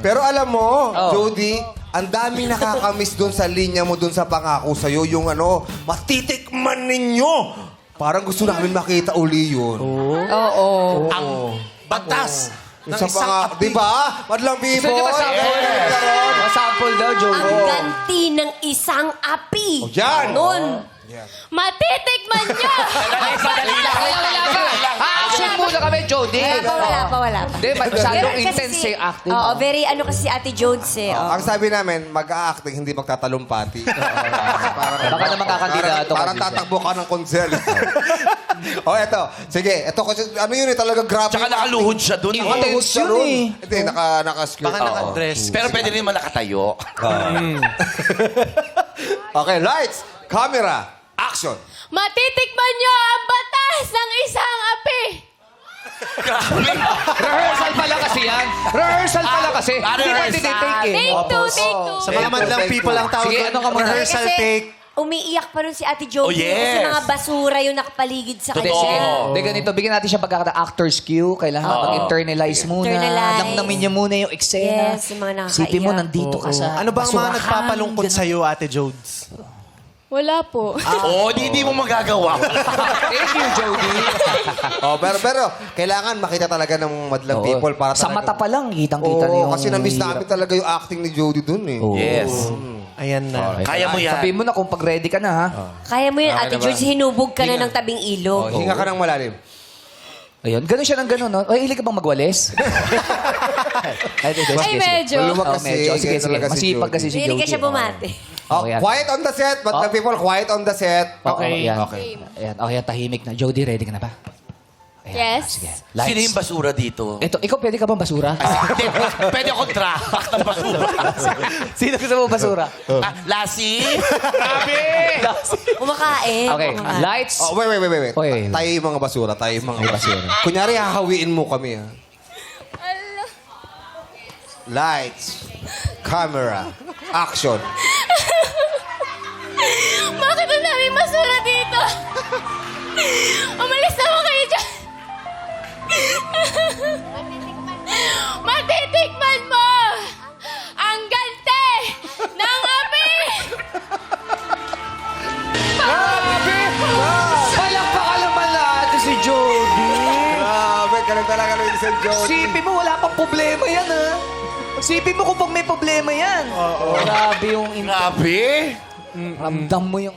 Pero alam mo, Oh. Jody, ang daming nakakamiss doon sa linya mo, doon sa pangako sa'yo. Yung matitikman ninyo. Parang gusto namin makita uli yun. Oo. Ang batas ng Sa isang pangako, api. di ba? Madlang people. Gusto niyo ba sample? Sample daw, Joey. Ang ganti ng isang api. O, yan. Nun. Matitikman niyo! Wala pa. Action muna kami, Jody. Wala pa. Hindi, masyadong Kasi intense si- yung acting. Oo, very kasi si Ate Jones eh. Ang sabi namin, mag-a-acting, hindi magtatalumpati. Baka naman kakandidato Parang kasi siya. tatakbo ka ng konsel. Eto. Sige, eto kasi, ano yun eh, talaga grabe. Tsaka nakaluhod siya doon. Intense yun eh. Hindi, naka-skirt. Baka naka-dress. Pero pwede rin naman nakatayo. Okay, lights, camera, action. Matitikman niyo ang batas ng isang api! Rehearsal pala kasi yan. Rehearsal pala kasi. Hindi ba rehearsal. tinitake eh? Take two. Sa mga madlang people ang tawag Sige, doon. ano ka muna? Rehearsal Kasi take. umiiyak pa rin si Ate Jody. Oh, yes. Kasi mga basura yung nakapaligid sa Hindi, kanya. sige. Hindi, ganito. Bigyan natin siya pagkakata actor's cue. Kailangan mag-internalize muna. Internalize. Namnamin niya muna yung eksena. Yes, yung mga nakakaiyak. Sipin mo, nandito ka sa Ano ba ang mga basurahan. nagpapalungkot sa'yo, Ate Jodes? Wala po. Hindi mo magagawa. Thank you, Jody. Pero kailangan makita talaga ng madlang Oo. people para Sa talaga. mata pa lang, kitang-kita na yung... Kasi na-miss hirap. namin talaga yung acting ni Jody dun eh. Yes. Ayan na. Kaya mo yan. Sabihin mo na kung pag-ready ka na, ha? Kaya mo yun, Ate naman. George, hinubog ka na ng tabing ilog. Hinga ka ng malalim. Ayun, ganun siya ng ganun, no? Ay, hilig ka bang magwalis? Ay, medyo. Maluwag Oh, kasi. medyo. Sige, ganyan sige. talaga si Masipag Jody. kasi si Jody. Hindi ka siya bumati. Okay, yan. Quiet on the set, madlang people, quiet on the set. Okay. Yan. Okay. Ayan, okay, tahimik na. Jody, ready ka na ba? Ayan, Yes. Sige. Sino yung basura dito? Ito, ikaw pwede ka bang basura? Hindi, pwede akong trapak ng basura. Sino gusto mo basura? Lassie? Kumakain. Okay, Kumakain. lights. Oh, wait. Oy. Tayo yung mga basura, Kunyari, hahawiin mo kami, ha? Lights, camera, action. Bakit ang daming basura dito? Umalis na mo kayo dyan. Matitikman mo ang gante ng api! Palakpakan naman natin si Jody. Grabe, ganun talaga ni Sir Jody. Sipin mo, wala pang problema yan, ha? Sipin mo kung pag may problema yan. Grabe yung... Grabe. Ramdam mo yung...